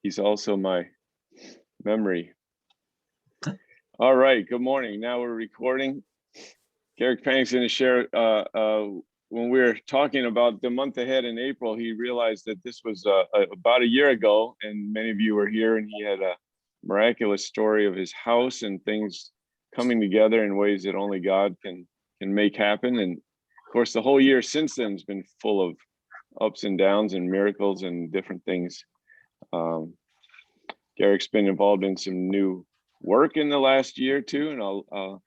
He's also my memory. All right, good morning. Now we're recording. Garrick Pang's going to share, when we were talking about the month ahead in April, he realized that this was about a year ago, and many of you were here, and he had a miraculous story of his house and things coming together in ways that only God can make happen. And of course, the whole year since then has been full of ups and downs and miracles and different things. Garrick's been involved in some new work in the last year too, and I'll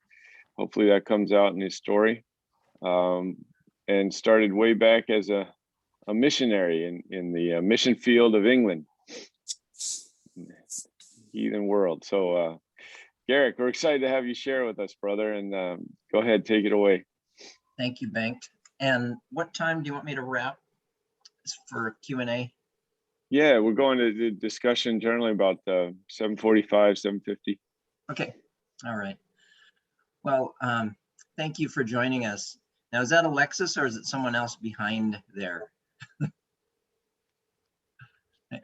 hopefully that comes out in his story. And started way back as a missionary in the mission field of England, heathen world. So Garrick, we're excited to have you share with us, brother, and go ahead, take it away. Thank you, Bengt. And what time do you want me to wrap for Q&A? Yeah, we're going to the discussion generally about 7:45, 7:50. Okay, all right. Well, thank you for joining us. Now, is that Alexis or is it someone else behind there?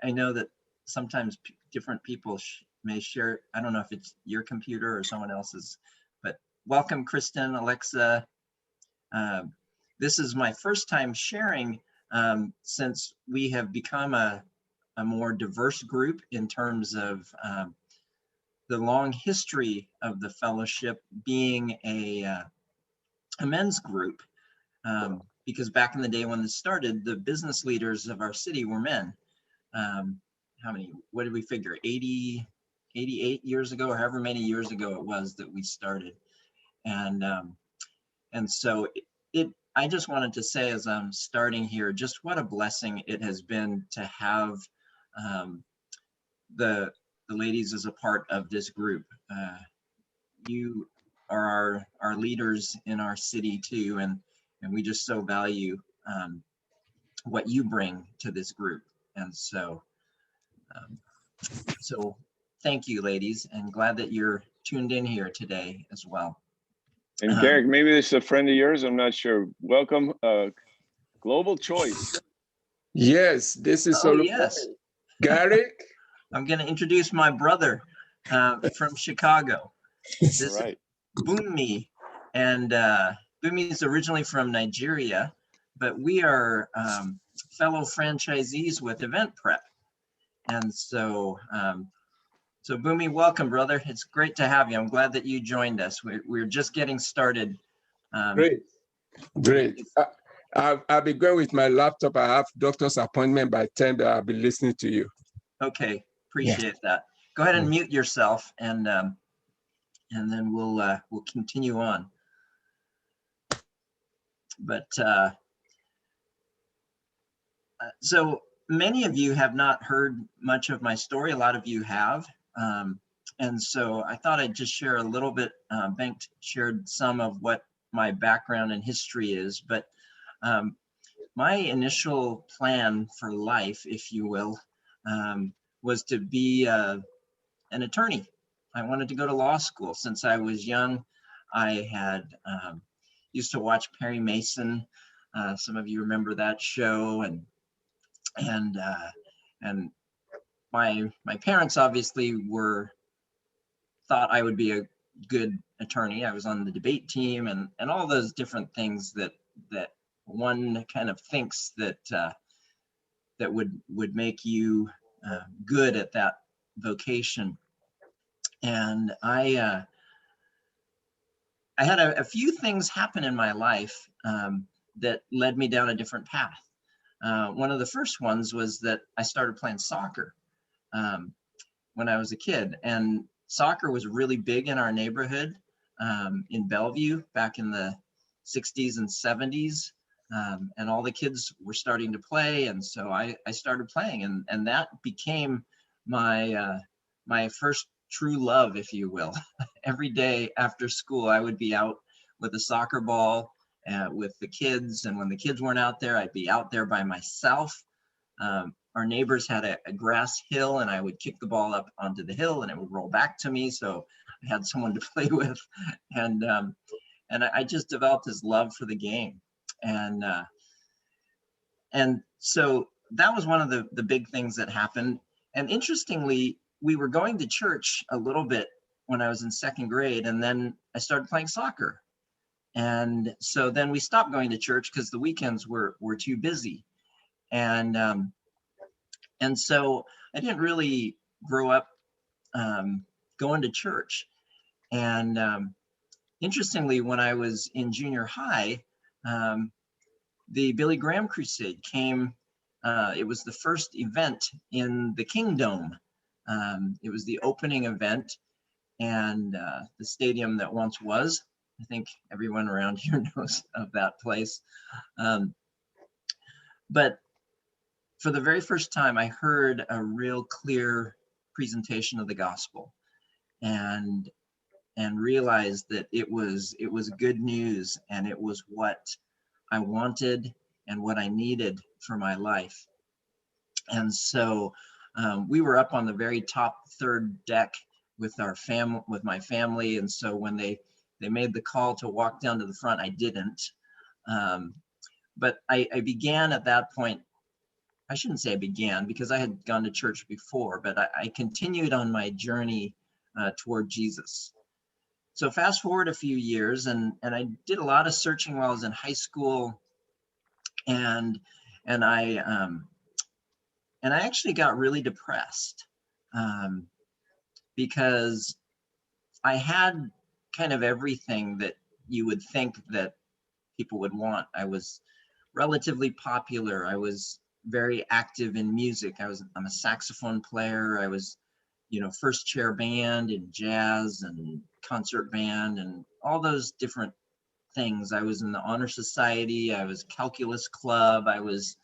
I know that sometimes different people may share. I don't know if it's your computer or someone else's, but welcome, Kristen, Alexa. This is my first time sharing since we have become a more diverse group in terms of the long history of the fellowship being a men's group, because back in the day when this started, the business leaders of our city were men. How many, what did we figure, 88 years ago, or however many years ago it was that we started. And so I just wanted to say, as I'm starting here, just what a blessing it has been to have the ladies as a part of this group. You are our leaders in our city too, and we just so value what you bring to this group. And so so thank you, ladies, and glad that you're tuned in here today as well. And Garrick, maybe this is a friend of yours, I'm not sure. Welcome, Global Choice. Yes, this is yes, Garrick. I'm going to introduce my brother from Chicago. This Right. is Bumi, and Bumi is originally from Nigeria, but we are fellow franchisees with Event Prep. And so, so Bumi, welcome, brother. It's great to have you. I'm glad that you joined us. We're just getting started. Great. I'll be going with my laptop. I have doctor's appointment by 10, but I'll be listening to you. Okay, appreciate that. Go ahead and mute yourself, and then we'll continue on. But so many of you have not heard much of my story. A lot of you have. And so I thought I'd just share a little bit. Bengt shared some of what my background and history is, but my initial plan for life, if you will, was to be an attorney. I wanted to go to law school. Since I was young, I had used to watch Perry Mason. Some of you remember that show, and my parents obviously thought I would be a good attorney. I was on the debate team and all those different things that one kind of thinks that would make you good at that vocation. And I had a few things happen in my life that led me down a different path. One of the first ones was that I started playing soccer when I was a kid, and soccer was really big in our neighborhood in Bellevue back in the 60s and 70s, and all the kids were starting to play, and so I started playing, and that became my my first true love, if you will. Every day after school, I would be out with a soccer ball with the kids, and when the kids weren't out there, I'd be out there by myself. Our neighbors had a grass hill, and I would kick the ball up onto the hill and it would roll back to me, so I had someone to play with. And I just developed this love for the game. And so that was one of the big things that happened. And interestingly, we were going to church a little bit when I was in second grade, and then I started playing soccer. And so then we stopped going to church because the weekends were too busy. And so I didn't really grow up going to church. And interestingly, when I was in junior high, the Billy Graham Crusade came. It was the first event in the Kingdom. It was the opening event, and the stadium that once was. I think everyone around here knows of that place. But for the very first time, I heard a real clear presentation of the gospel, and realized that it was good news, and it was what I wanted and what I needed for my life. And so we were up on the very top third deck with my family. And so when they made the call to walk down to the front, I didn't. But I began at that point. I shouldn't say I began, because I had gone to church before, but I continued on my journey toward Jesus. So fast forward a few years, and I did a lot of searching while I was in high school, and I actually got really depressed because I had kind of everything that you would think that people would want. I was relatively popular. I was very active in music. I'm a saxophone player. I was, first chair band in jazz and concert band and all those different things. I was in the honor society. I was calculus club. I was,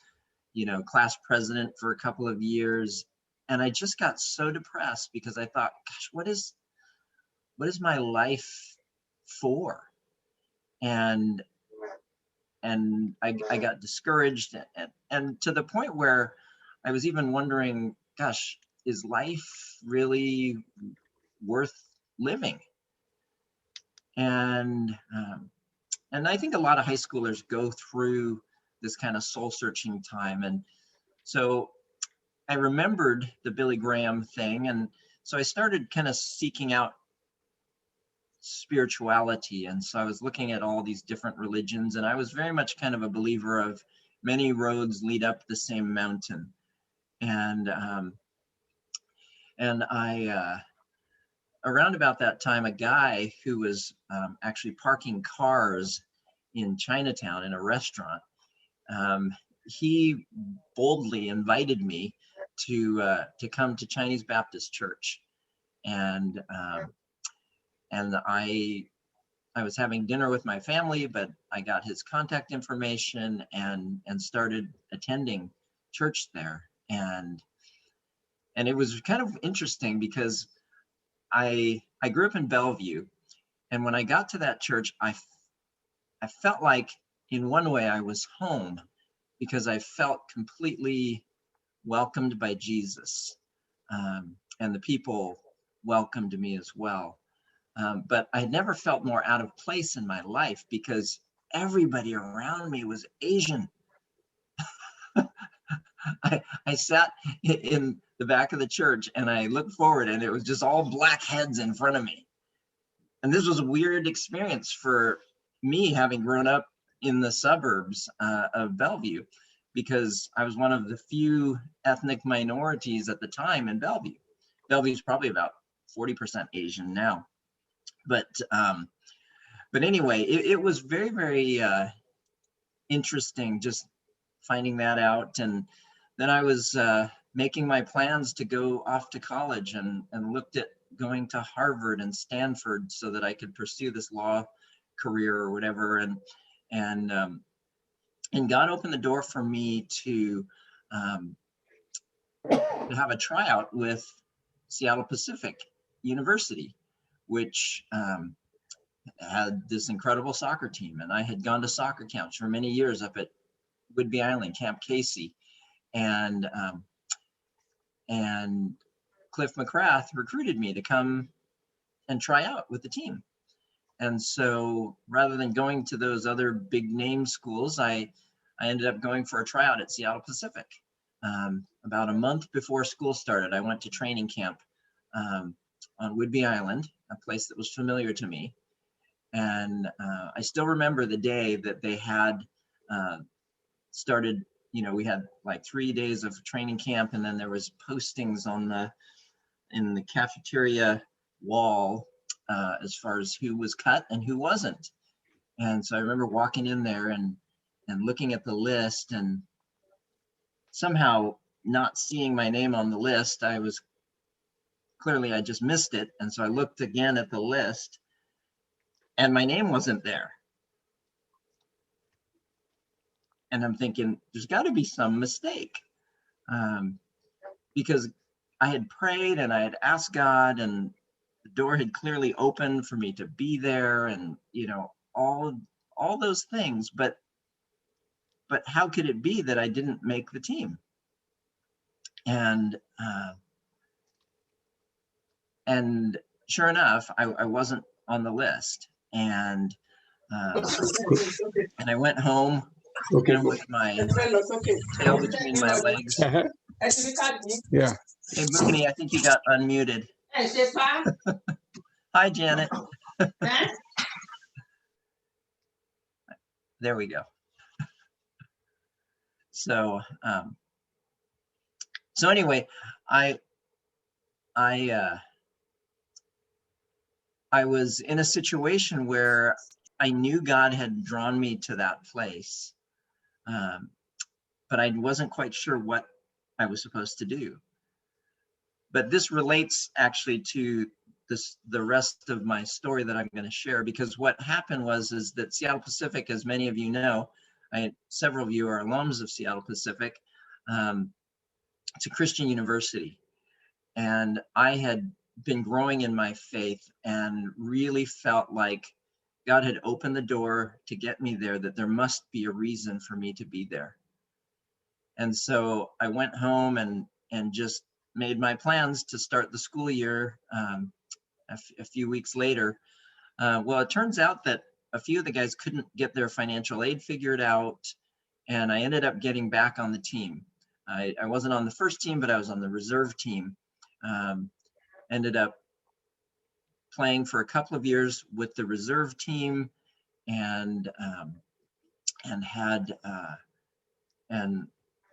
class president for a couple of years. And I just got so depressed because I thought, gosh, what is my life for? And I got discouraged, and to the point where I was even wondering, gosh, is life really worth living? And I think a lot of high schoolers go through this kind of soul searching time. And so I remembered the Billy Graham thing. And so I started kind of seeking out spirituality. And so I was looking at all these different religions, and I was very much kind of a believer of many roads lead up the same mountain. And I around about that time, a guy who was actually parking cars in Chinatown in a restaurant, he boldly invited me to come to Chinese Baptist Church. And I was having dinner with my family, but I got his contact information and started attending church there. And it was kind of interesting because I grew up in Bellevue, and when I got to that church, I felt like in one way I was home, because I felt completely welcomed by Jesus, and the people welcomed me as well. But I never felt more out of place in my life because everybody around me was Asian. I sat in the back of the church and I looked forward, and it was just all black heads in front of me. And this was a weird experience for me, having grown up in the suburbs of Bellevue, because I was one of the few ethnic minorities at the time in Bellevue. Bellevue is probably about 40% Asian now. But anyway, it was very, very interesting just finding that out. And then I was making my plans to go off to college, and looked at going to Harvard and Stanford so that I could pursue this law career or whatever. And God opened the door for me to have a tryout with Seattle Pacific University, which had this incredible soccer team. And I had gone to soccer camps for many years up at Whidbey Island, Camp Casey. And Cliff McGrath recruited me to come and try out with the team. And so rather than going to those other big name schools, I ended up going for a tryout at Seattle Pacific. about a month before school started, I went to training camp on Whidbey Island, a place that was familiar to me. And I still remember the day that they had started, we had like 3 days of training camp, and then there was postings in the cafeteria wall as far as who was cut and who wasn't. And so I remember walking in there and looking at the list, and somehow not seeing my name on the list. I just missed it. And so I looked again at the list, and my name wasn't there. And I'm thinking, there's got to be some mistake, because I had prayed and I had asked God, and the door had clearly opened for me to be there, and all those things. But how could it be that I didn't make the team? And sure enough, I wasn't on the list. And I went home, with my tail between my legs. Yeah. Hey, Bookany, I think you got unmuted. Hi, Janet. There we go. So anyway, I was in a situation where I knew God had drawn me to that place, but I wasn't quite sure what I was supposed to do. But this relates actually to the rest of my story that I'm going to share, because what happened is that Seattle Pacific, as many of you know, several of you are alums of Seattle Pacific. It's a Christian university, and I had been growing in my faith and really felt like God had opened the door to get me there, that there must be a reason for me to be there. And so I went home and just made my plans to start the school year a few weeks later. Well, it turns out that a few of the guys couldn't get their financial aid figured out, and I ended up getting back on the team. I wasn't on the first team, but I was on the reserve team. Ended up playing for a couple of years with the reserve team, and had an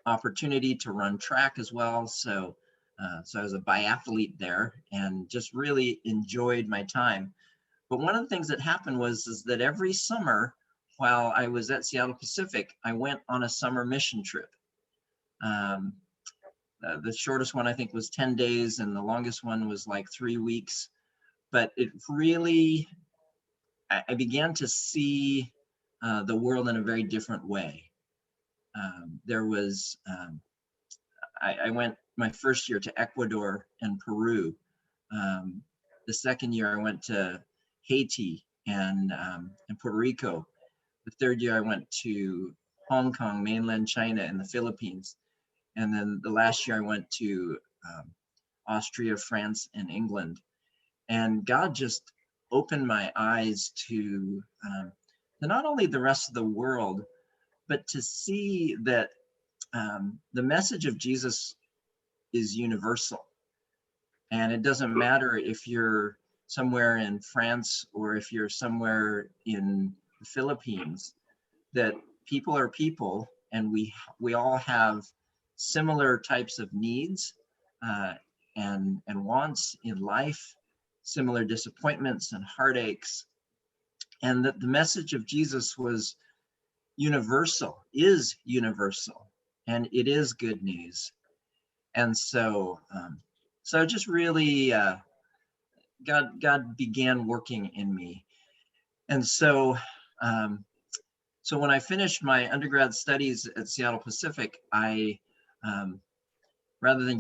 opportunity to run track as well. So I was a biathlete there, and just really enjoyed my time. But one of the things that happened is that every summer while I was at Seattle Pacific, I went on a summer mission trip. The shortest one I think was 10 days, and the longest one was like 3 weeks. But it really, I began to see the world in a very different way. I went my first year to Ecuador and Peru. The second year I went to Haiti and Puerto Rico. The third year I went to Hong Kong, mainland China, and the Philippines. And then the last year I went to Austria, France, and England. And God just opened my eyes to not only the rest of the world, but to see that the message of Jesus is universal. And it doesn't matter if you're somewhere in France or if you're somewhere in the Philippines, that people are people, and we all have similar types of needs and wants in life, similar disappointments and heartaches, and that the message of Jesus was universal, is universal, and it is good news. And so just really God began working in me. And so when I finished my undergrad studies at Seattle Pacific, I rather than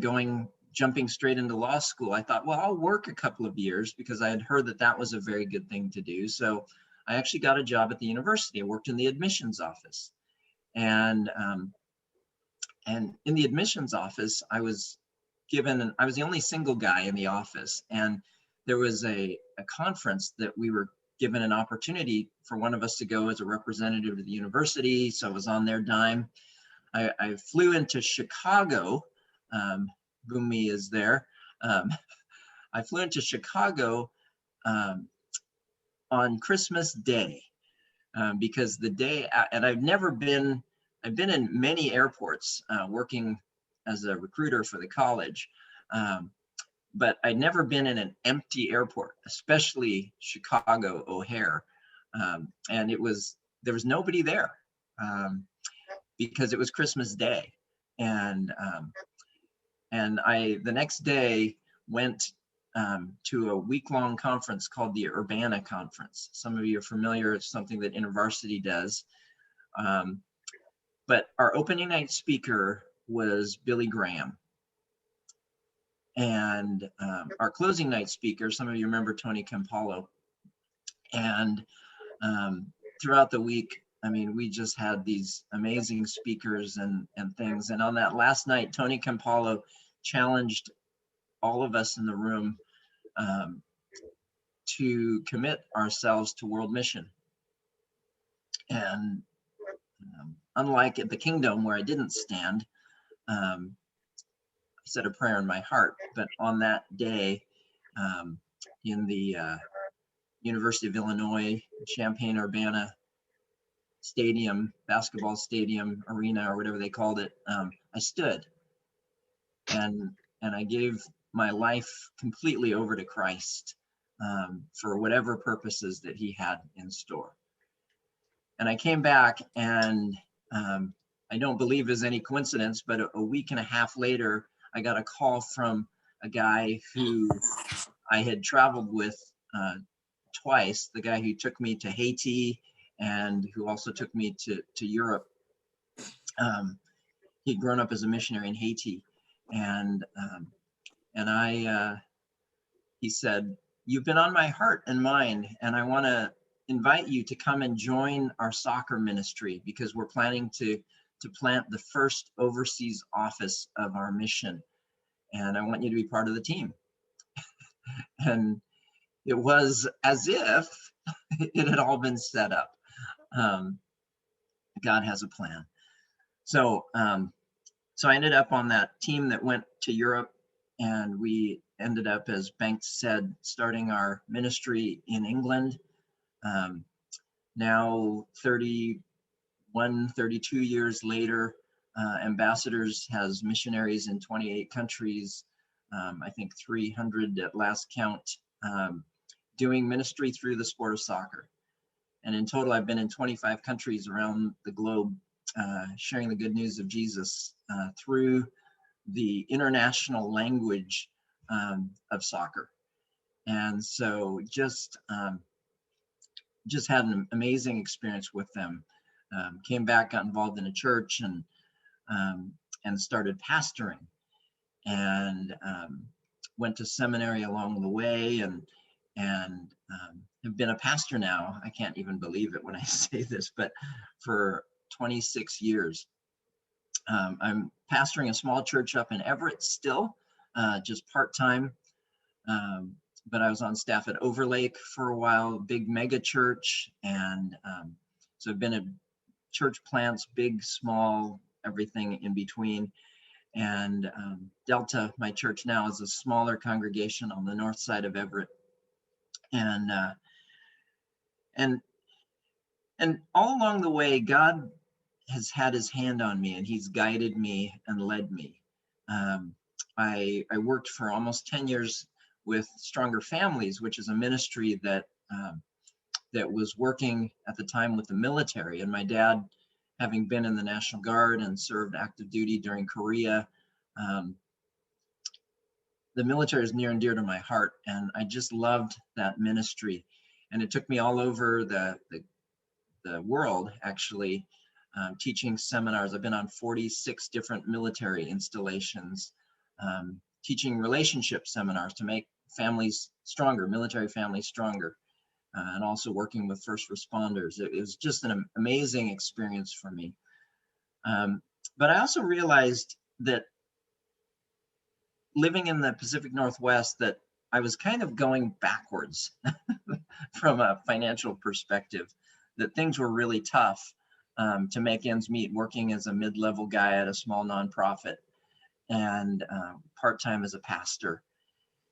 jumping straight into law school, I thought, well, I'll work a couple of years, because I had heard that was a very good thing to do. So I actually got a job at the university. I worked in the admissions office, and in the admissions office, I was the only single guy in the office, and there was a conference that we were given an opportunity for one of us to go as a representative of the university. So it was on their dime. I flew into Chicago. Bumi is there. I flew into Chicago on Christmas Day because the day, and I've been in many airports working as a recruiter for the college, but I'd never been in an empty airport, especially Chicago O'Hare. And there was nobody there because it was Christmas Day. And I, the next day, went to a week-long conference called the Urbana Conference. Some of you are familiar, it's something that InterVarsity does. But our opening night speaker was Billy Graham. And our closing night speaker, some of you remember Tony Campolo. And throughout the week, I mean, we just had these amazing speakers and things. And on that last night, Tony Campolo challenged all of us in the room to commit ourselves to world mission. And unlike at the Kingdom where I didn't stand, I said a prayer in my heart, but on that day in the University of Illinois, Champaign-Urbana Stadium, basketball stadium, arena, or whatever they called it, I stood and I gave my life completely over to Christ for whatever purposes that he had in store. And I came back, and I don't believe is any coincidence, but a week and a half later, I got a call from a guy who I had traveled with twice, the guy who took me to Haiti and who also took me to Europe. He'd grown up as a missionary in Haiti. And he said, "You've been on my heart and mind, and I want to invite you to come and join our soccer ministry because we're planning to plant the first overseas office of our mission. And I want you to be part of the team." And it was as if it had all been set up. God has a plan. So I ended up on that team that went to Europe, and we ended up, as Banks said, starting our ministry in England. Now 31, 32 years later, Ambassadors has missionaries in 28 countries, I think 300 at last count, doing ministry through the sport of soccer. And in total, I've been in 25 countries around the globe, sharing the good news of Jesus through the international language of soccer. And so just had an amazing experience with them. Came back, got involved in a church, and started pastoring, and went to seminary along the way, and have been a pastor now. I can't even believe it when I say this, but for 26 years. I'm pastoring a small church up in Everett still, just part-time. But I was on staff at Overlake for a while, big mega church. And so I've been at church plants, big, small, everything in between. And Delta, my church now, is a smaller congregation on the north side of Everett. And all along the way, God has had his hand on me, and he's guided me and led me. I worked for almost 10 years with Stronger Families, which is a ministry that was working at the time with the military. And my dad, having been in the National Guard and served active duty during Korea, the military is near and dear to my heart, and I just loved that ministry. And it took me all over the world, actually, teaching seminars. I've been on 46 different military installations, teaching relationship seminars to make families stronger, military families stronger, and also working with first responders. It was just an amazing experience for me. But I also realized that living in the Pacific Northwest, that I was kind of going backwards from a financial perspective, that things were really tough. to make ends meet, working as a mid-level guy at a small nonprofit, and part-time as a pastor.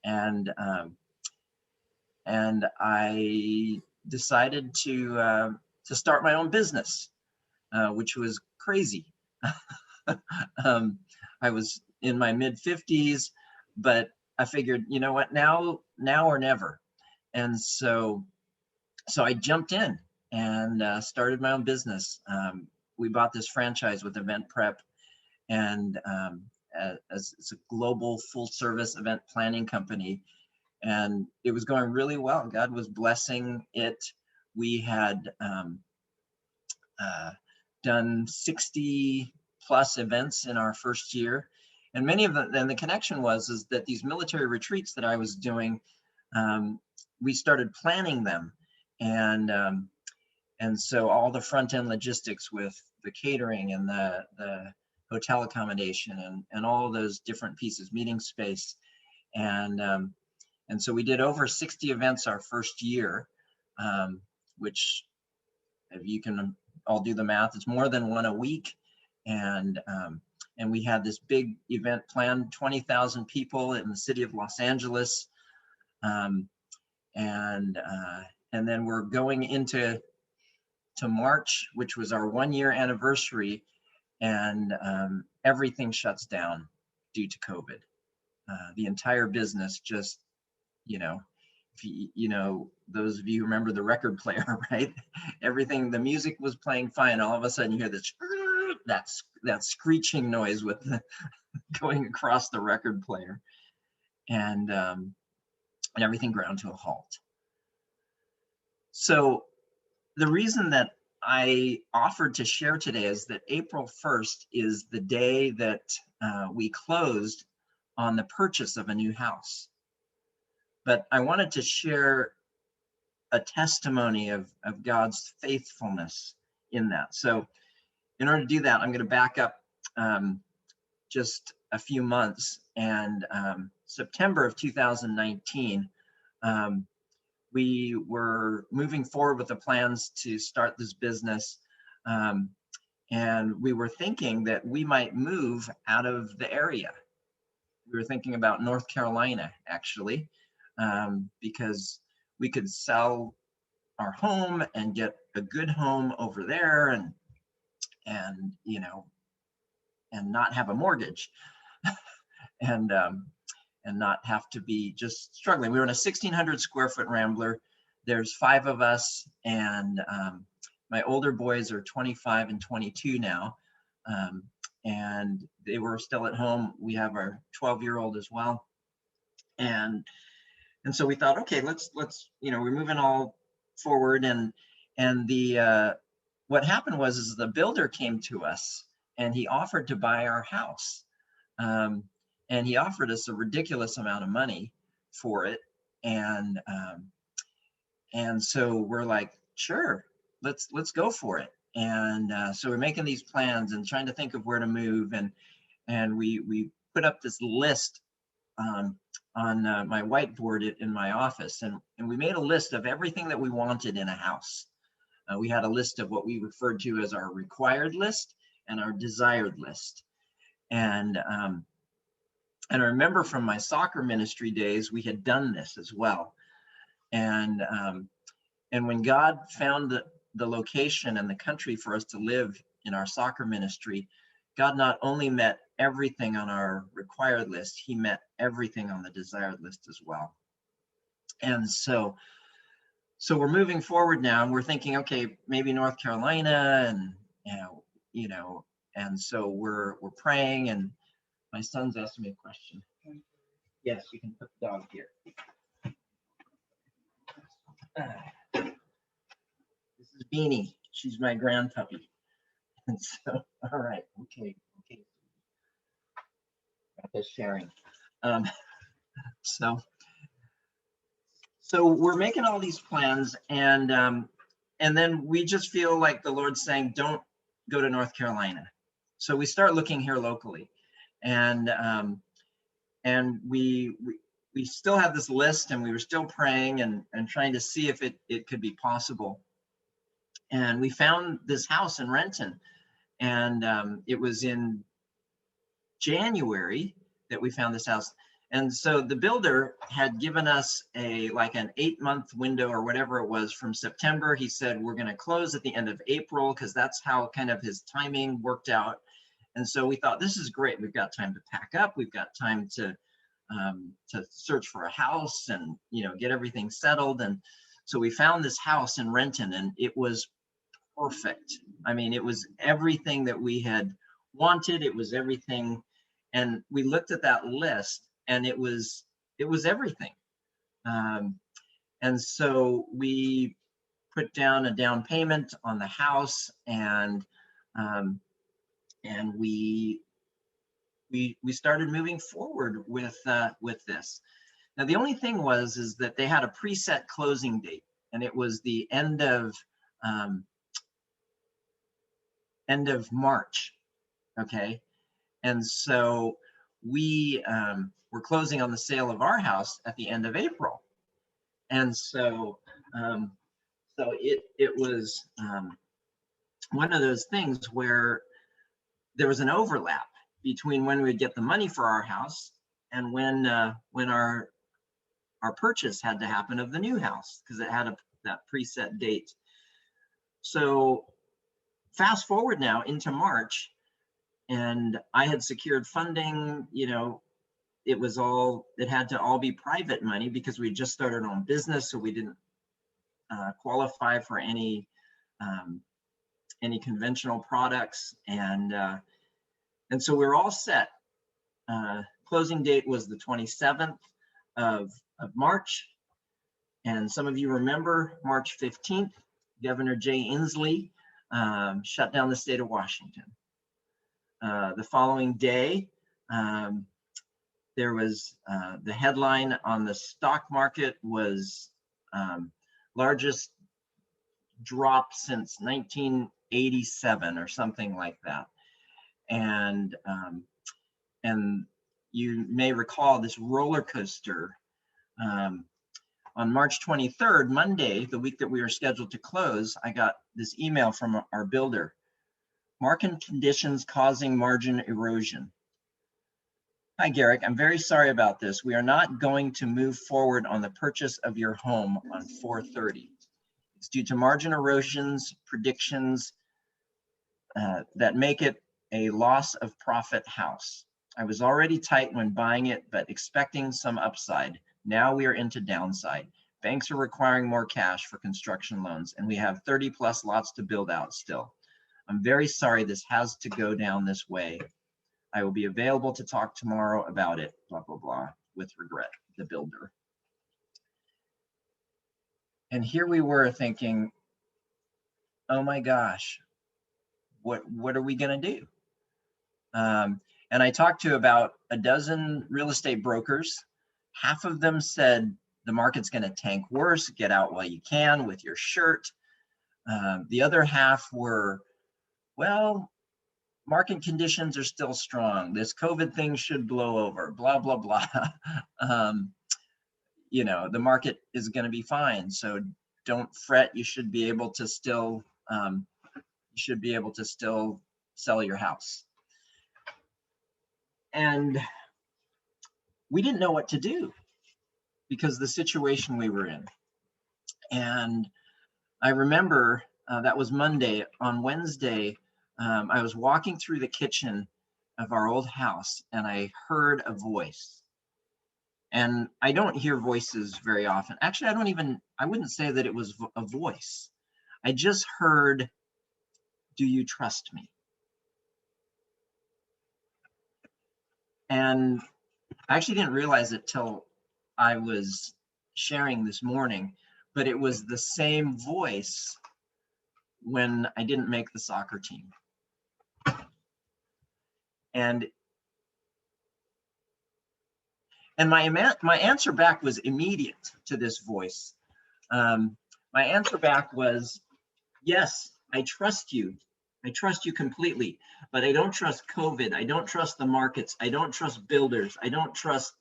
And I decided to start my own business, which was crazy. I was in my mid-50s, but I figured, you know what, now or never. And so I jumped in and started my own business. We bought this franchise with Event Prep, and as it's a global full-service event planning company, and it was going really well. God was blessing it. We had done 60 plus events in our first year, and many of them. And the connection is that these military retreats that I was doing, we started planning them, and so all the front end logistics with the catering and the hotel accommodation and all of those different pieces, meeting space, and so we did over 60 events our first year, which, if you can all do the math, it's more than one a week. And we had this big event planned, 20,000 people in the city of Los Angeles. And then we're going into March, which was our 1-year anniversary, and everything shuts down due to COVID. The entire business just, those of you who remember the record player, right? Everything, the music was playing fine. All of a sudden you hear this, that screeching noise with going across the record player, and everything ground to a halt. So the reason that I offered to share today is that April 1st is the day that we closed on the purchase of a new house. But I wanted to share a testimony of God's faithfulness in that. So in order to do that, I'm going to back up just a few months. And September of 2019, we were moving forward with the plans to start this business. And we were thinking that we might move out of the area. We were thinking about North Carolina, actually, because we could sell our home and get a good home over there, and not have a mortgage, and not have to be just struggling. We were in a 1,600 square foot Rambler. There's 5 of us, and my older boys are 25 and 22 now, and they were still at home. We have our 12-year-old as well, and so we thought, okay, let's we're moving all forward, and the what happened is the builder came to us and he offered to buy our house, and he offered us a ridiculous amount of money for it, and so we're like, sure, let's go for it. And so we're making these plans and trying to think of where to move, and we put up this list on my whiteboard in my office, and we made a list of everything that we wanted in a house. We had a list of what we referred to as our required list and our desired list. And I remember from my soccer ministry days, we had done this as well. And when God found the location and the country for us to live in our soccer ministry, God not only met everything on our required list, he met everything on the desired list as well. And so we're moving forward now, and we're thinking, okay, maybe North Carolina, and and so we're praying, and my son's asking me a question. Yes, you can put the dog here. This is Beanie. She's my grand puppy. And so, all right, okay. Got this sharing. So we're making all these plans, and then we just feel like the Lord's saying, don't go to North Carolina. So we start looking here locally, and we still have this list, and we were still praying and trying to see if it could be possible. And we found this house in Renton, and it was in January that we found this house. And so the builder had given us like an 8-month window or whatever it was from September. He said, we're going to close at the end of April, because that's how kind of his timing worked out. And so we thought, this is great. We've got time to pack up. We've got time to search for a house and, get everything settled. And so we found this house in Renton, and it was perfect. I mean, it was everything that we had wanted. It was everything. And we looked at that list, and it was everything. And so we put down a down payment on the house, and we started moving forward with this. Now, the only thing is that they had a preset closing date, and it was the end of March. Okay, and so we were closing on the sale of our house at the end of April, and so it was one of those things where there was an overlap between when we'd get the money for our house and when our purchase had to happen of the new house, because it had that preset date. So fast forward now into March, and I had secured funding. It had to all be private money because we just started our own business, so we didn't qualify for any conventional products, and so we're all set. Closing date was the 27th of March, and some of you remember March 15th, Governor Jay Inslee shut down the state of Washington. The following day, there was the headline on the stock market was largest drop since 1987 or something like that. And you may recall this roller coaster. On March 23rd, Monday, the week that we were scheduled to close, I got this email from our builder. Market conditions causing margin erosion. Hi, Garrick. I'm very sorry about this. We are not going to move forward on the purchase of your home on 4/30. It's due to margin erosions, predictions that make it a loss of profit house. I was already tight when buying it, but expecting some upside. Now we are into downside. Banks are requiring more cash for construction loans, and we have 30 plus lots to build out still. I'm very sorry this has to go down this way. I will be available to talk tomorrow about it, blah, blah, blah, with regret, the builder. And here we were thinking, oh my gosh, what are we gonna do? And I talked to about a dozen real estate brokers. Half of them said the market's gonna tank worse, get out while you can with your shirt. The other half were, well, market conditions are still strong. This COVID thing should blow over, blah, blah, blah. The market is going to be fine. So don't fret. You should be able to still, sell your house. And we didn't know what to do because the situation we were in. And I remember that was Monday. On Wednesday, I was walking through the kitchen of our old house, and I heard a voice. And I don't hear voices very often. Actually, I wouldn't say that it was a voice. I just heard, do you trust me? And I actually didn't realize it till I was sharing this morning, but it was the same voice when I didn't make the soccer team. And my answer back was immediate to this voice. My answer back was, yes, I trust you. I trust you completely, but I don't trust COVID. I don't trust the markets. I don't trust builders. I don't trust,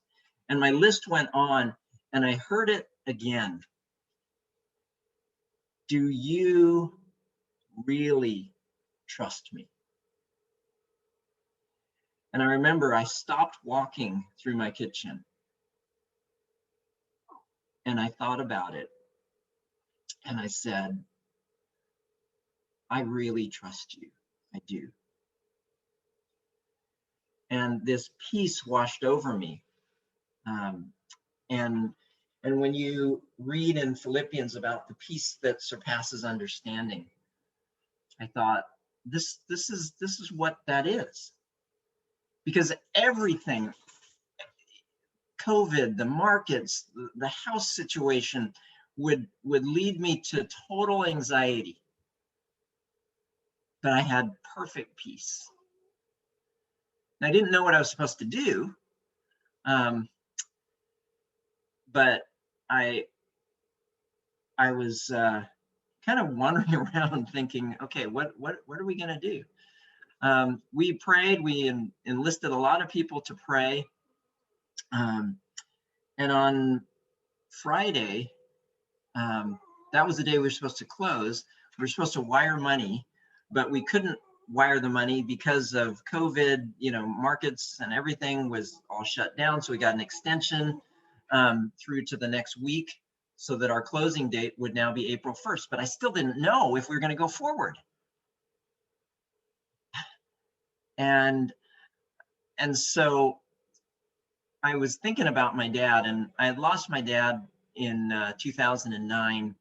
and my list went on, and I heard it again. Do you really trust me. And I remember I stopped walking through my kitchen and I thought about it. And I said, I really trust you. I do. And this peace washed over me. And when you read in Philippians about the peace that surpasses understanding, I thought, this is what that is. Because everything, COVID, the markets, the house situation would lead me to total anxiety. But I had perfect peace. And I didn't know what I was supposed to do, but I was kind of wandering around thinking, okay, what are we gonna do? We prayed. We enlisted a lot of people to pray, and on Friday, that was the day we were supposed to close. We were supposed to wire money, but we couldn't wire the money because of COVID. Markets and everything was all shut down. So we got an extension through to the next week so that our closing date would now be April 1st. But I still didn't know if we were going to go forward. And so I was thinking about my dad, and I had lost my dad in 2009.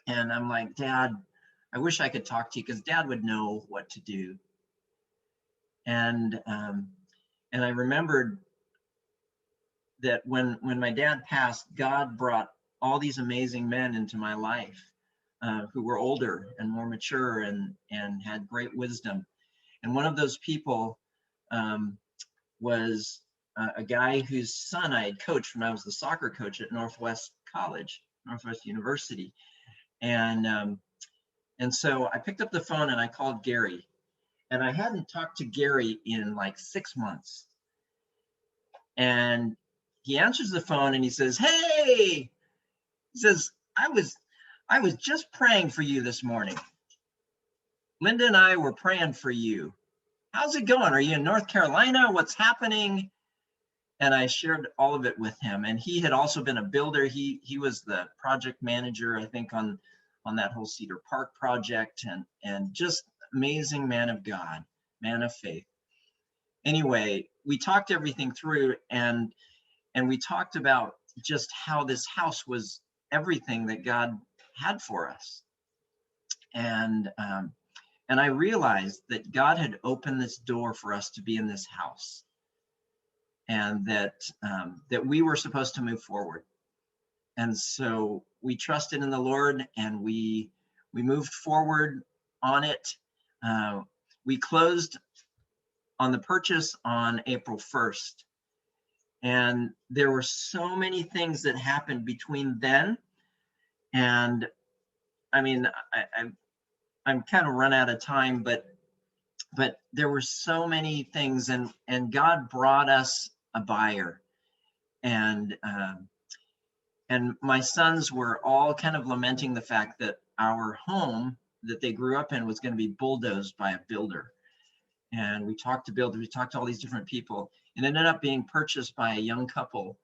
And I'm like, Dad, I wish I could talk to you because Dad would know what to do. And I remembered that when my dad passed, God brought all these amazing men into my life who were older and more mature and had great wisdom. And one of those people was a guy whose son I had coached when I was the soccer coach at Northwest University. And so I picked up the phone and I called Gary. And I hadn't talked to Gary in like 6 months. And he answers the phone and he says, hey, he says, I was just praying for you this morning. Linda and I were praying for you. How's it going? Are you in North Carolina? What's happening? And I shared all of it with him. And he had also been a builder. He was the project manager, I think, on that whole Cedar Park project, and just amazing man of God, man of faith. Anyway, we talked everything through, and we talked about just how this house was everything that God had for us. And I realized that God had opened this door for us to be in this house, and that we were supposed to move forward. And so we trusted in the Lord, and we moved forward on it. We closed on the purchase on April 1st. And there were so many things that happened between then. And I mean, I'm kind of run out of time, but there were so many things, and God brought us a buyer. And my sons were all kind of lamenting the fact that our home that they grew up in was going to be bulldozed by a builder. And we talked to builders, we talked to all these different people, and ended up being purchased by a young couple.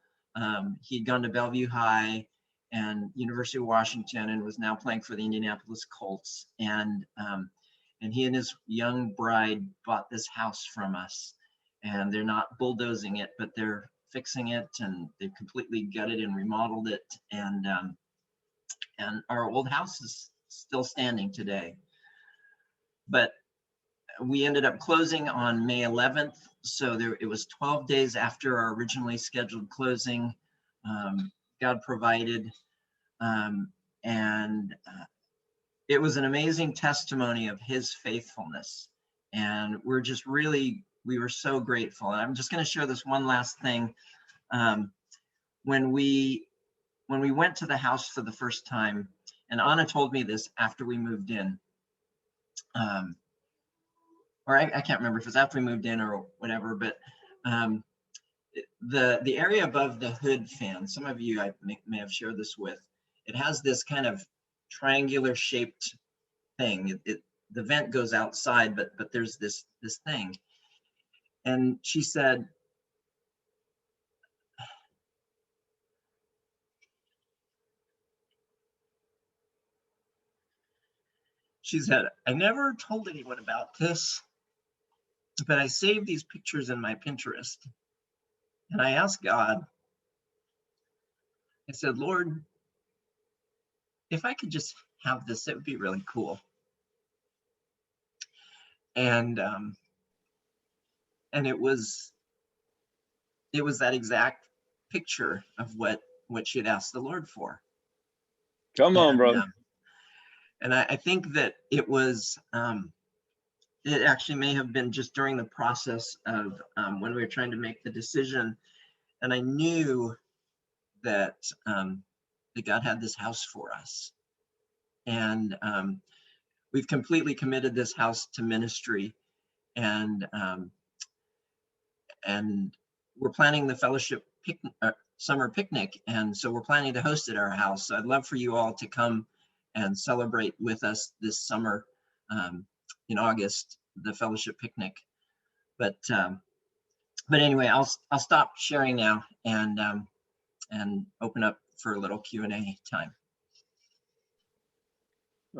He'd gone to Bellevue High and University of Washington and was now playing for the Indianapolis Colts. And he and his young bride bought this house from us. And they're not bulldozing it, but they're fixing it, and they've completely gutted and remodeled it. And our old house is still standing today. But we ended up closing on May 11th. So it was 12 days after our originally scheduled closing. God provided. And it was an amazing testimony of his faithfulness. And we were so grateful. And I'm just going to share this one last thing. When we went to the house for the first time, and Anna told me this after we moved in, or I can't remember if it was after we moved in or whatever, but the area above the hood fan, some of you I may have shared this with, it has this kind of triangular shaped thing. The vent goes outside, but there's this thing. And she said, I never told anyone about this, but I saved these pictures in my Pinterest. And I asked God, I said, Lord, if I could just have this, it would be really cool. And it was that exact picture of what she had asked the Lord for. Come on, brother. And I think that it was, it actually may have been just during the process of when we were trying to make the decision. And I knew that, that God had this house for us. And we've completely committed this house to ministry. And we're planning the fellowship summer picnic. And so we're planning to host at our house. So I'd love for you all to come and celebrate with us this summer in August, the fellowship picnic. But anyway, I'll stop sharing now and open up for a little Q&A time.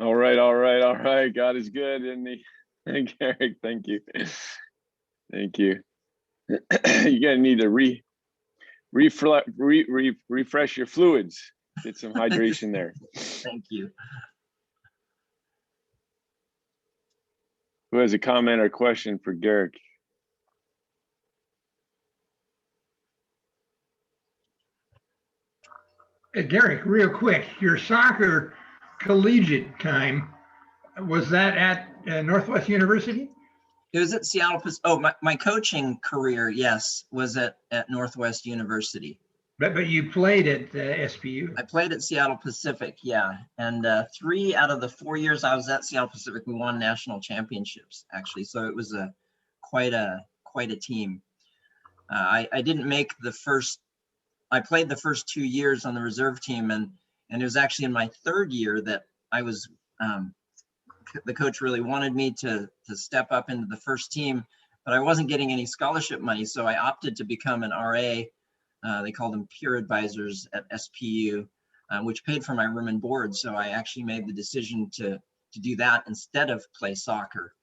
All right. God is good, isn't he? Garrick, thank you. Thank you. You're gonna need to refresh your fluids. Get some hydration there. Thank you. Who has a comment or question for Garrick? Garrick, real quick, your soccer collegiate time, was that at Northwest University? It was at Seattle. Oh, my coaching career, yes, was at Northwest University. But you played at SPU. I played at Seattle Pacific, yeah. And 3 out of the 4 years I was at Seattle Pacific, we won national championships, actually. So it was quite a team. I didn't make the first. I played the first 2 years on the reserve team, and it was actually in my 3rd year that I was. The coach really wanted me to step up into the first team, but I wasn't getting any scholarship money, so I opted to become an RA. They called them peer advisors at SPU, which paid for my room and board. So I actually made the decision to do that instead of play soccer.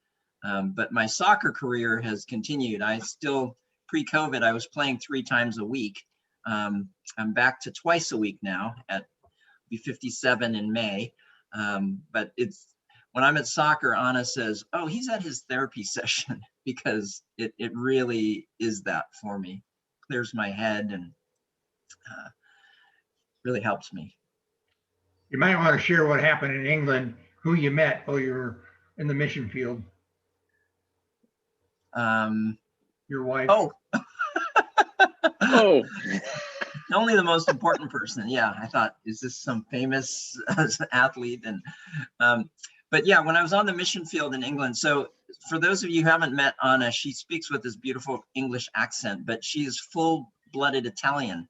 But my soccer career has continued. I still, pre-COVID, I was playing 3 times a week. I'm back to twice a week now. Be 57 in May. But it's when I'm at soccer, Anna says, "Oh, he's at his therapy session," because it really is that for me. Clears my head and really helps me. You might want to share what happened in England, who you met while you were in the mission field. Your wife. Oh. Oh. Only the most important person. Yeah, I thought, is this some famous athlete? And but yeah, when I was on the mission field in England, so for those of you who haven't met Anna, she speaks with this beautiful English accent, but she is full-blooded Italian.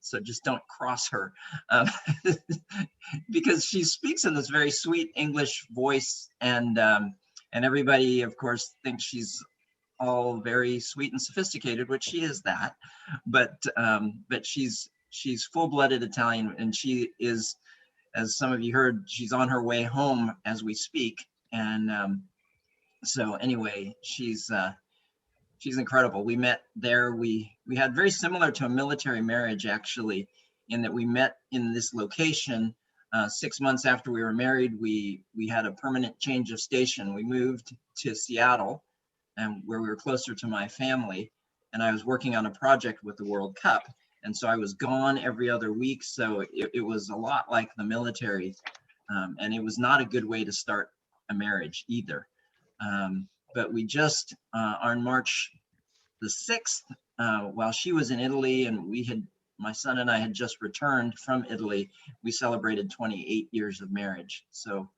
So just don't cross her, because she speaks in this very sweet English voice, and everybody, of course, thinks she's all very sweet and sophisticated, which she is that, but she's full-blooded Italian, and she is, as some of you heard, she's on her way home as we speak. And so anyway, she's incredible. We met there. We had very similar to a military marriage, actually, in that we met in this location. 6 months after we were married, we had a permanent change of station. We moved to Seattle, and where we were closer to my family, and I was working on a project with the World Cup. And so I was gone every other week. So it was a lot like the military. And it was not a good way to start a marriage either. But we just, on March the 6th, while she was in Italy and my son and I had just returned from Italy, we celebrated 28 years of marriage. So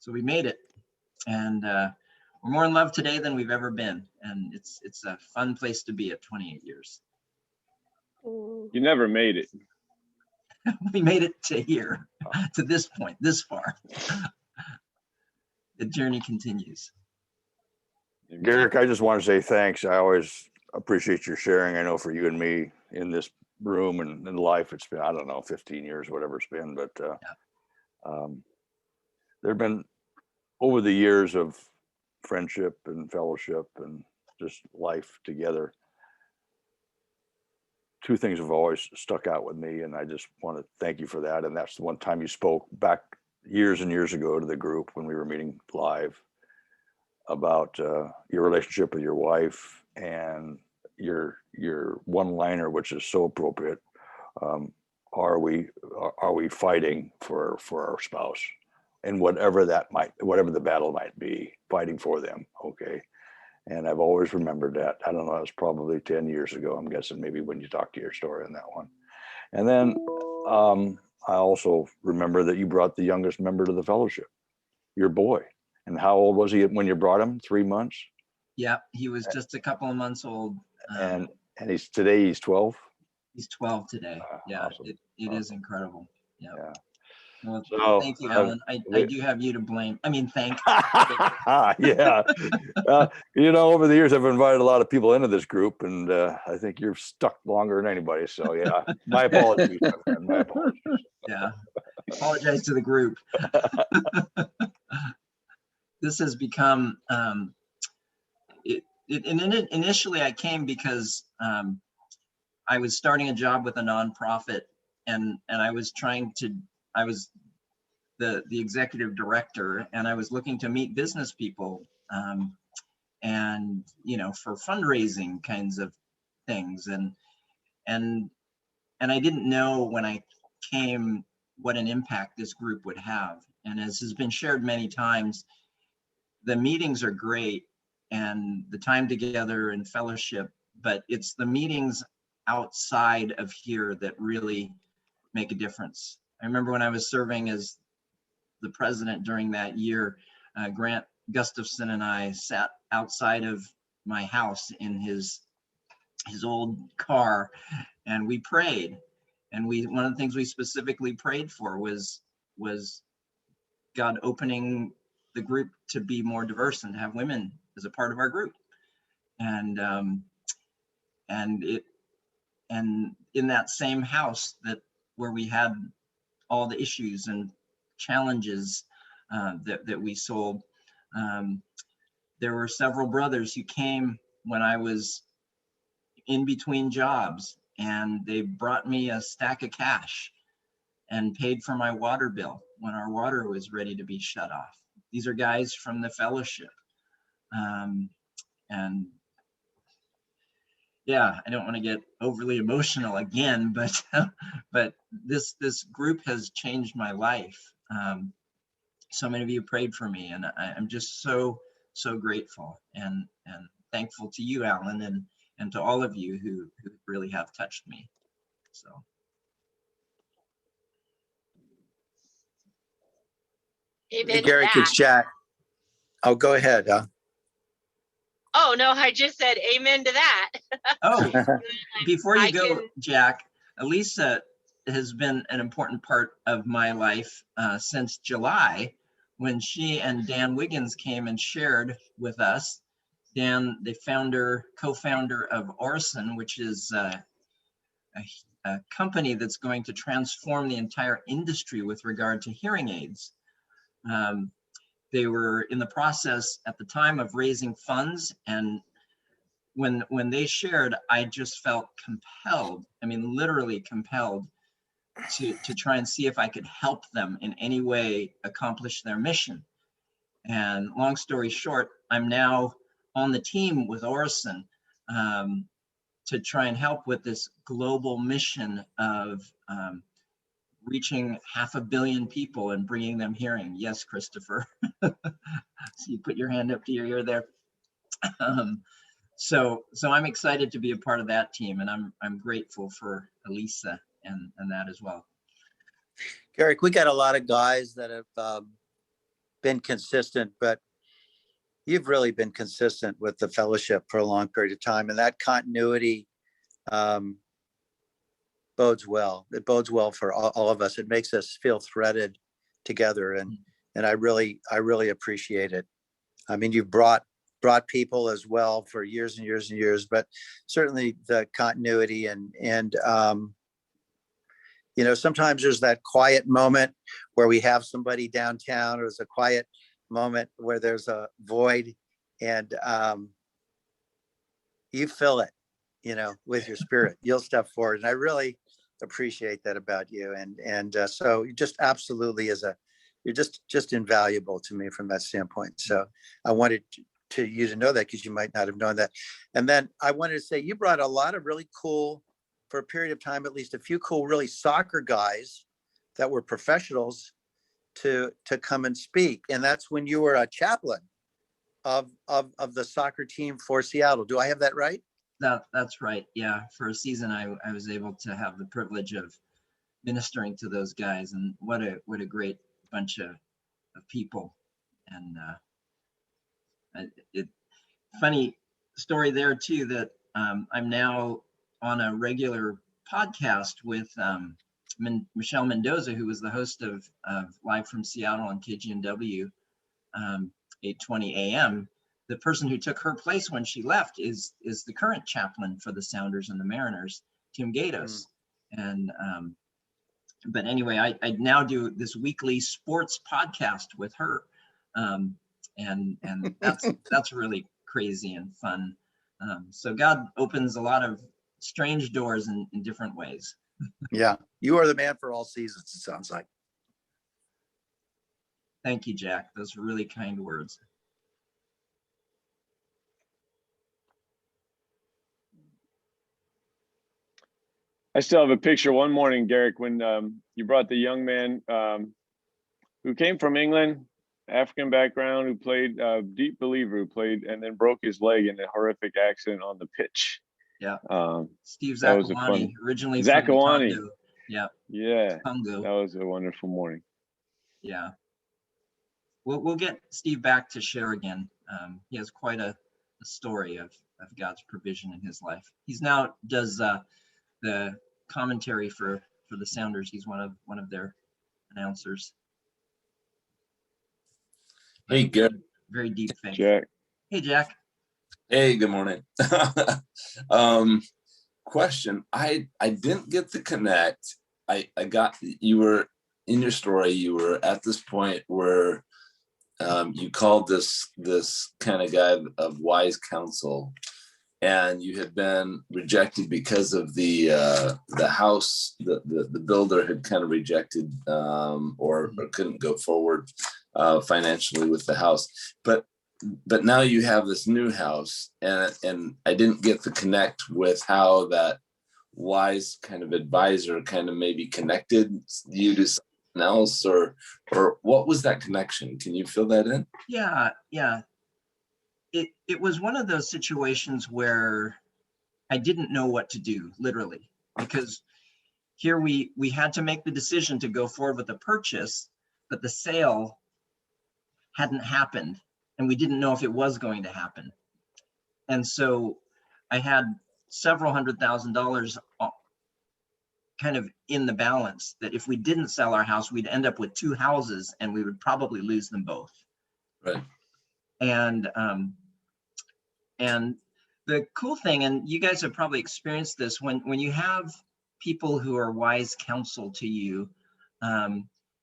we made it. And we're more in love today than we've ever been. And it's a fun place to be at 28 years. You never made it. We made it to here, to this point, this far. the journey continues. Garrick, I just want to say thanks. I always appreciate your sharing. I know for you and me in this room and in life, it's been, I don't know, 15 years, whatever it's been, but there have been over the years of friendship and fellowship and just life together, two things have always stuck out with me, and I just want to thank you for that. And that's the one time you spoke back years and years ago to the group when we were meeting live about your relationship with your wife and your one-liner, which is so appropriate. Are we fighting for our spouse, and whatever the battle might be, fighting for them? Okay. And I've always remembered that. I don't know, it was probably 10 years ago, I'm guessing, maybe when you talked to your story on that one. And then I also remember that you brought the youngest member to the fellowship, your boy. And how old was he when you brought him? 3 months? Yeah, he was just a couple of months old. And he's 12? He's 12 today. Yeah, awesome. It is incredible. Yeah. Well, So, thank you, Alan. I do have you to blame. I mean, thank. Yeah. Over the years, I've invited a lot of people into this group, and I think you're stuck longer than anybody. So, yeah, my apologies, my friend. My apologies. Yeah, apologize to the group. This has become, initially I came because I was starting a job with a nonprofit, and I was I was the executive director, and I was looking to meet business people, and for fundraising kinds of things, and I didn't know when I came what an impact this group would have. And as has been shared many times, the meetings are great and the time together and fellowship, but it's the meetings outside of here that really make a difference. I remember when I was serving as the president during that year, Grant Gustafson and I sat outside of my house in his old car, and we prayed. And one of the things we specifically prayed for was God opening the group to be more diverse and to have women as a part of our group. And in that same house where we had all the issues and challenges that we sold, there were several brothers who came when I was in between jobs, and they brought me a stack of cash and paid for my water bill when our water was ready to be shut off. These are guys from the fellowship. And yeah, I don't want to get overly emotional again, but this group has changed my life. So many of you prayed for me, and I'm just so grateful and thankful to you, Alan, and to all of you who really have touched me. So. Hey, Garrick, it's Jack. Oh, go ahead. Oh, no, I just said amen to that. Oh, before you go, Jack, Elisa has been an important part of my life since July, when she and Dan Wiggins came and shared with us. Dan, the co-founder of Orson, which is a company that's going to transform the entire industry with regard to hearing aids. They were in the process at the time of raising funds, and when they shared, I just felt compelled, I mean, literally compelled to try and see if I could help them in any way accomplish their mission. And long story short, I'm now on the team with Orson to try and help with this global mission of reaching 500 million people and bringing them hearing. Yes, Christopher. So you put your hand up to your ear there. So I'm excited to be a part of that team, and I'm grateful for Elisa and that as well. Garrick, we got a lot of guys that have been consistent, but you've really been consistent with the fellowship for a long period of time, and that continuity bodes well. It bodes well for all of us. It makes us feel threaded together, and And I really appreciate it. I mean, you've brought people as well for years and years and years, but certainly the continuity and sometimes there's that quiet moment where we have somebody downtown, or there's a quiet moment where there's a void, and you fill it, with your spirit. You'll step forward, and I really appreciate that about you. And so you just absolutely you're just invaluable to me from that standpoint. So I wanted you to know that, because you might not have known that. And then I wanted to say, you brought a lot of really cool, for a period of time, at least a few cool, really soccer guys that were professionals to come and speak. And that's when you were a chaplain of the soccer team for Seattle. Do I have that right? That's right. Yeah. For a season, I was able to have the privilege of ministering to those guys, and what a great bunch of people. And funny story there too, that I'm now on a regular podcast with Michelle Mendoza, who was the host of Live from Seattle on KGNW 8:20 a.m. The person who took her place when she left is the current chaplain for the Sounders and the Mariners, Tim Gatos. And but anyway, I now do this weekly sports podcast with her, and that's really crazy and fun. So God opens a lot of strange doors in different ways. Yeah, you are the man for all seasons, it sounds like. Thank you, Jack. Those are really kind words. I still have a picture one morning, Garrick, when you brought the young man who came from England, African background, who played, deep believer, who played and then broke his leg in a horrific accident on the pitch. Yeah. Steve That was a fun- Zakawani, originally Zakawani. from Congo. Yeah. Yeah, Congo. that was a wonderful morning. Yeah. We'll get Steve back to share again. He has quite a story of God's provision in his life. He's now does the commentary for the Sounders. He's one of their announcers. Hey, good. Very deep faith. Jack. Hey, Jack. Hey, good morning. Question. I didn't get to connect. I got, you were in your story, you were at this point where you called this kind of guy of wise counsel, and you had been rejected because of the house, the builder had kind of rejected or couldn't go forward financially with the house. But now you have this new house, and I didn't get to connect with how that wise kind of advisor kind of maybe connected you to something else, or what was that connection? Can you fill that in? Yeah. It was one of those situations where I didn't know what to do, literally, because here we had to make the decision to go forward with the purchase, but the sale hadn't happened, and we didn't know if it was going to happen. And so I had several $100,000 kind of in the balance, that if we didn't sell our house, we'd end up with two houses and we would probably lose them both. Right. And the cool thing, and you guys have probably experienced this, when you have people who are wise counsel to you,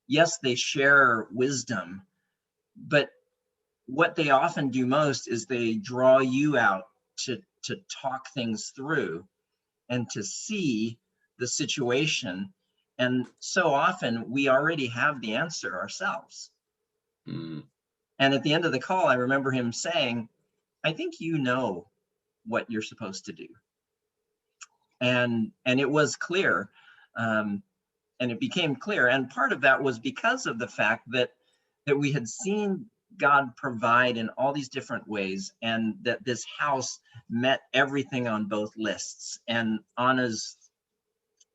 yes, they share wisdom, but what they often do most is they draw you out to talk things through and to see the situation. And so often we already have the answer ourselves. Mm. And at the end of the call, I remember him saying, I think you know what you're supposed to do. And it was clear, and it became clear. And part of that was because of the fact that we had seen God provide in all these different ways, and that this house met everything on both lists and Anna's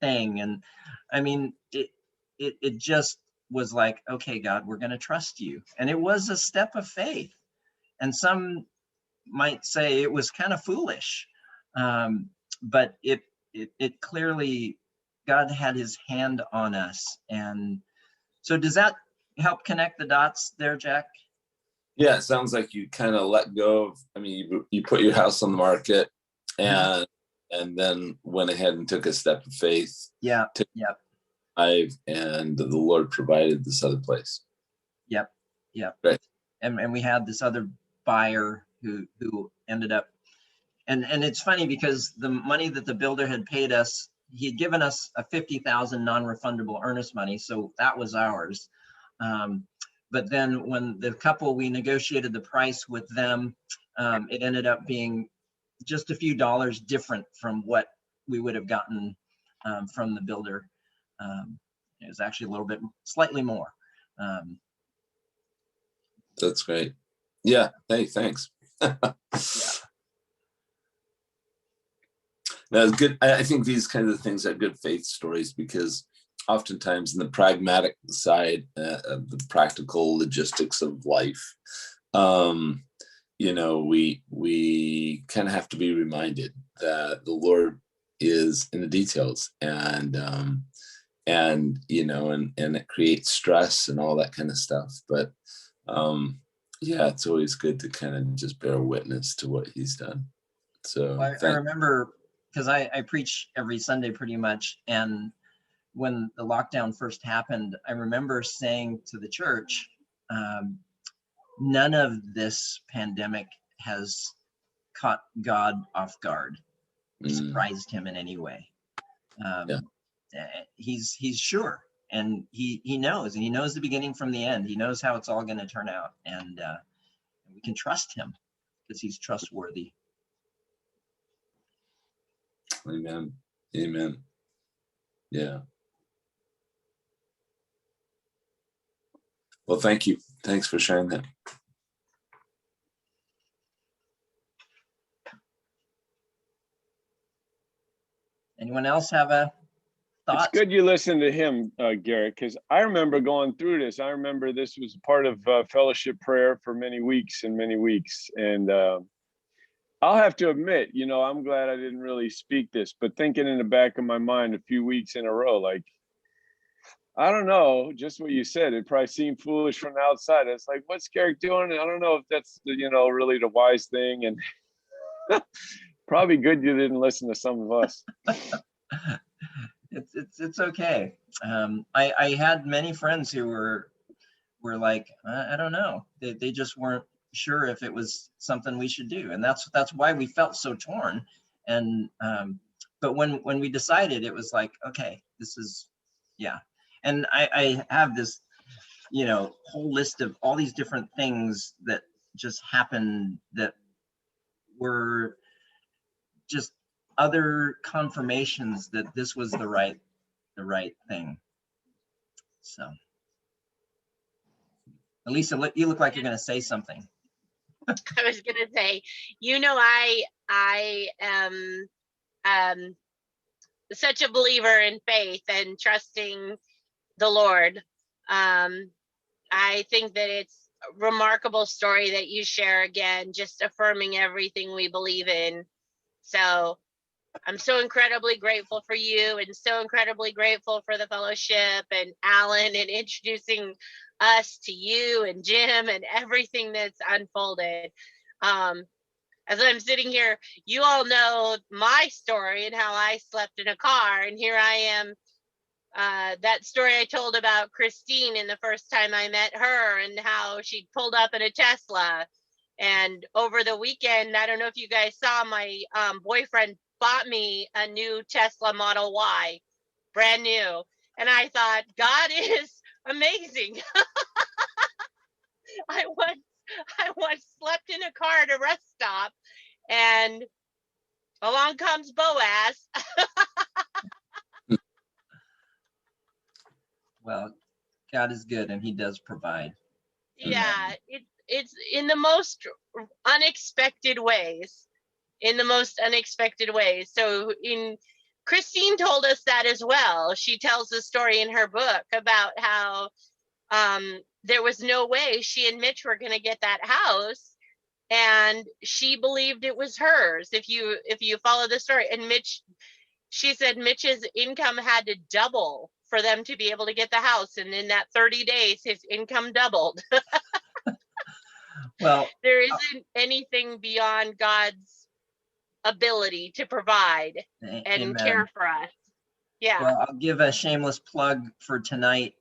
thing. And I mean, it just was like, okay, God, we're going to trust you. And it was a step of faith. And some might say it was kind of foolish, but it clearly, God had his hand on us. And so does that help connect the dots there, Jack? Yeah, it sounds like you kind of let go of, I mean, you put your house on the market and then went ahead and took a step of faith. Yeah. Yep. And the Lord provided this other place. Yep. Yep. Right. And we had this other buyer who ended up, and it's funny because the money that the builder had paid us, he had given us a $50,000 non-refundable earnest money, so that was ours. But then when the couple, we negotiated the price with them, it ended up being just a few dollars different from what we would have gotten from the builder. It was actually a little bit, slightly more. That's great. Yeah. Hey, thanks. Yeah. That's good. I think these kinds of things are good faith stories because oftentimes in the pragmatic side of the practical logistics of life, you know, we kind of have to be reminded that the Lord is in the details, and you know, and it creates stress and all that kind of stuff. But yeah, it's always good to kind of just bear witness to what He's done. So I remember, because I preach every Sunday pretty much, and when the lockdown first happened, I remember saying to the church, none of this pandemic has caught God off guard, surprised him in any way. He's sure, and he knows the beginning from the end. He knows how it's all going to turn out, and we can trust him because he's trustworthy. Amen. Amen. Yeah. Well, thank you. Thanks for sharing that. Anyone else have a thought? It's good you listen to him, Garrick, because I remember going through this. I remember this was part of fellowship prayer for many weeks and many weeks. And I'll have to admit, you know, I'm glad I didn't really speak this, but thinking in the back of my mind a few weeks in a row, like, I don't know, just what you said, it probably seemed foolish from the outside. It's like, what's Garrick doing? I don't know if that's, you know, really the wise thing. And probably good you didn't listen to some of us. It's okay. I had many friends who were like, I don't know. They just weren't sure if it was something we should do. And that's why we felt so torn. And but when we decided, it was like, okay, this is, yeah. And I have this, you know, whole list of all these different things that just happened that were just other confirmations that this was the right thing. So, Elisa, you look like you're going to say something. I was going to say, you know, I am such a believer in faith and trusting the Lord. I think that it's a remarkable story that you share again, just affirming everything we believe in. So I'm so incredibly grateful for you and so incredibly grateful for the fellowship and Alan and introducing us to you and Jim and everything that's unfolded. As I'm sitting here, you all know my story and how I slept in a car, and here I am. That story I told about Christine in the first time I met her and how she pulled up in a Tesla. And over the weekend, I don't know if you guys saw, my boyfriend bought me a new Tesla Model Y, brand new. And I thought, God is amazing. I once slept in a car at a rest stop, and along comes Boaz. Well, God is good and he does provide. Yeah, it's in the most unexpected ways. So Christine told us that as well. She tells the story in her book about how there was no way she and Mitch were going to get that house, and she believed it was hers. If you follow the story, and she said Mitch's income had to double for them to be able to get the house. And in that 30 days, his income doubled. Well, There isn't anything beyond God's ability to provide and amen. care for us. Yeah. Well, I'll give a shameless plug for tonight.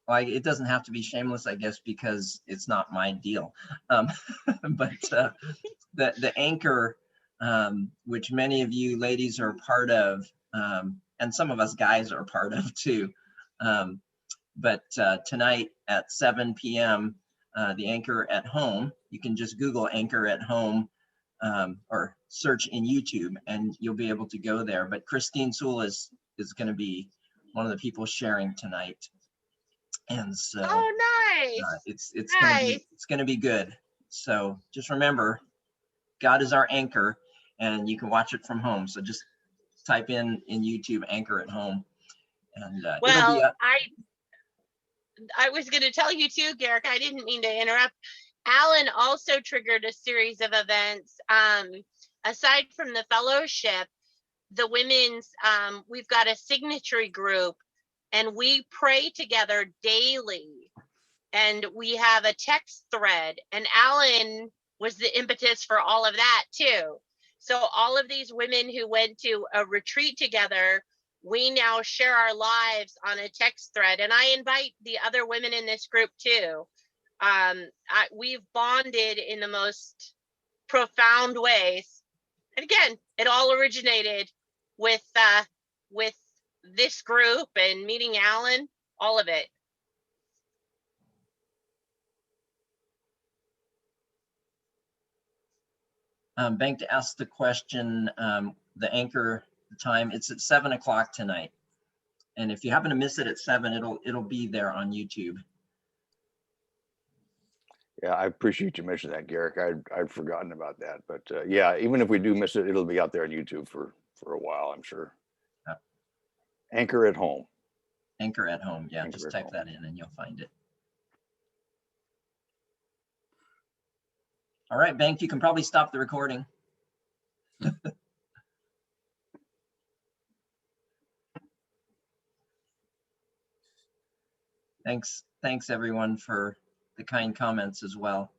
Like, it doesn't have to be shameless, I guess, because it's not my deal. But the Anchor, which many of you ladies are part of, and some of us guys are part of too. But tonight at 7 p.m., the Anchor at Home, you can just Google Anchor at Home or search in YouTube and you'll be able to go there. But Christine Sewell is going to be one of the people sharing tonight. And so nice. it's Nice. gonna be good. So just remember, God is our anchor, and you can watch it from home. So just type in YouTube Anchor at Home, and it'll be up. I was going to tell you too, Garrick. I didn't mean to interrupt. Alan also triggered a series of events. Aside from the fellowship, the women's, we've got a signatory group. And we pray together daily. And we have a text thread. And Alan was the impetus for all of that too. So all of these women who went to a retreat together, we now share our lives on a text thread. And I invite the other women in this group too. We've bonded in the most profound ways. And again, it all originated with this group and meeting Alan, all of it. Bank to ask the question, the Anchor time, it's at 7 o'clock tonight. And if you happen to miss it at 7, it'll be there on YouTube. Yeah, I appreciate you mentioning that, Garrick. I'd forgotten about that, but yeah, even if we do miss it, it'll be out there on YouTube for a while, I'm sure. Yep. Anchor at Home. Anchor at Home. Yeah, Anchor just at type Home. that in and you'll find it. All right, Bank, you can probably stop the recording. Thanks everyone for the kind comments as well.